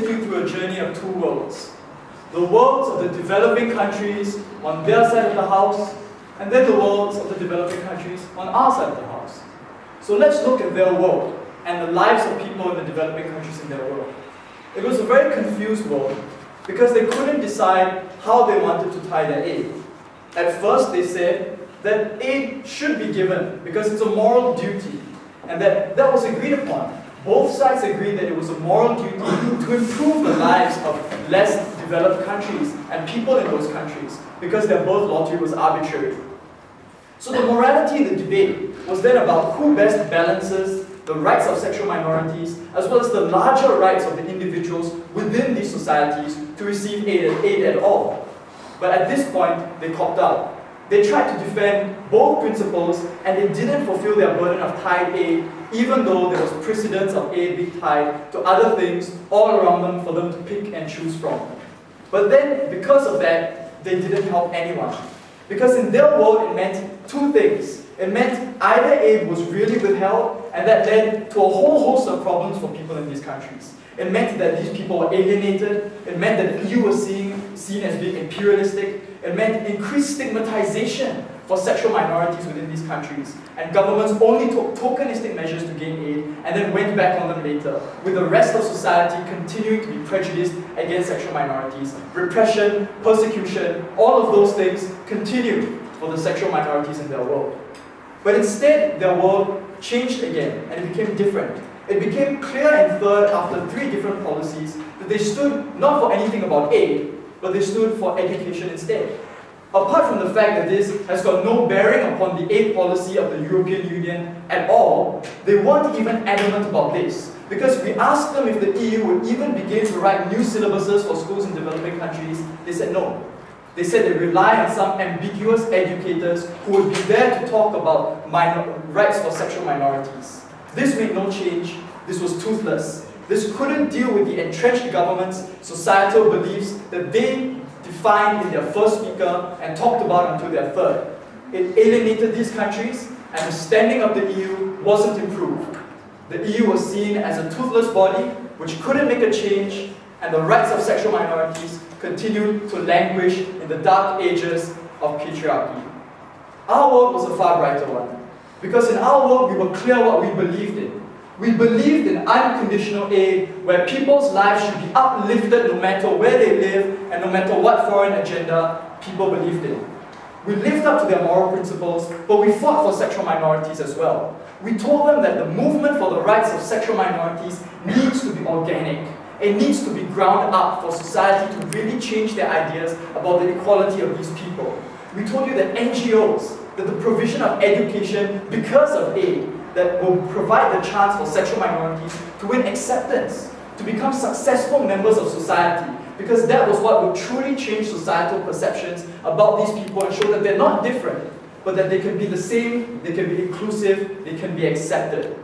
take you through a journey of two worlds. The worlds of the developing countries on their side of the house, and then the worlds of the developing countries on our side of the house. So let's look at their world and the lives of people in the developing countries in their world. It was a very confused world because they couldn't decide how they wanted to tie their aid. At first they said that aid should be given because it's a moral duty, and that was agreed upon. Both sides agreed that it was a moral duty to improve the lives of less developed countries and people in those countries because their birth lottery was arbitrary. So the morality in the debate was then about who best balances the rights of sexual minorities as well as the larger rights of the individuals within these societies to receive aid at all. But at this point, they copped out. They tried to defend both principles and they didn't fulfill their burden of tied aid, even though there was precedence of aid being tied to other things all around them for them to pick and choose from. But then, because of that, they didn't help anyone. Because in their world, it meant two things. It meant either aid was really withheld, and that led to a whole host of problems for people in these countries. It meant that these people were alienated. It meant that the EU was seen as being imperialistic. It meant increased stigmatization for sexual minorities within these countries. And governments only took tokenistic measures to gain aid and then went back on them later, with the rest of society continuing to be prejudiced against sexual minorities. Repression, persecution, all of those things continued for the sexual minorities in their world. But instead, their world changed again and it became different. It became clear and third after 3 different policies that they stood not for anything about aid, but they stood for education instead. Apart from the fact that this has got no bearing upon the aid policy of the European Union at all, they weren't even adamant about this. Because we asked them if the EU would even begin to write new syllabuses for schools in developing countries, they said no. They said they rely on some ambiguous educators who would be there to talk about rights for sexual minorities. This made no change. This was toothless. This couldn't deal with the entrenched government's societal beliefs that they defined in their first speaker and talked about until their third. It alienated these countries, and the standing of the EU wasn't improved. The EU was seen as a toothless body which couldn't make a change, and the rights of sexual minorities continued to languish in the dark ages of patriarchy. Our world was a far brighter one, because in our world we were clear what we believed in. We believed in unconditional aid, where people's lives should be uplifted no matter where they live and no matter what foreign agenda people believed in. We lived up to their moral principles, but we fought for sexual minorities as well. We told them that the movement for the rights of sexual minorities needs to be organic. It needs to be ground up for society to really change their ideas about the equality of these people. We told you that NGOs, that the provision of education because of aid, that will provide the chance for sexual minorities to win acceptance, to become successful members of society, because that was what would truly change societal perceptions about these people and show that they're not different, but that they can be the same, they can be inclusive, they can be accepted.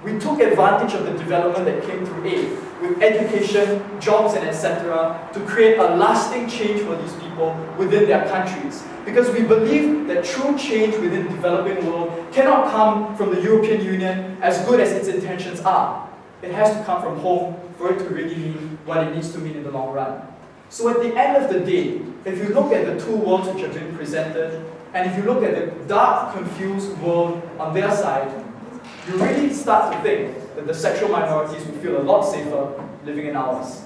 We took advantage of the development that came through aid, with education, jobs, and etc., to create a lasting change for these people within their countries. Because we believe that true change within the developing world cannot come from the European Union, as good as its intentions are. It has to come from home for it to really mean what it needs to mean in the long run. So at the end of the day, if you look at the two worlds which have been presented, and if you look at the dark, confused world on their side, you really start to think that the sexual minorities will feel a lot safer living in ours.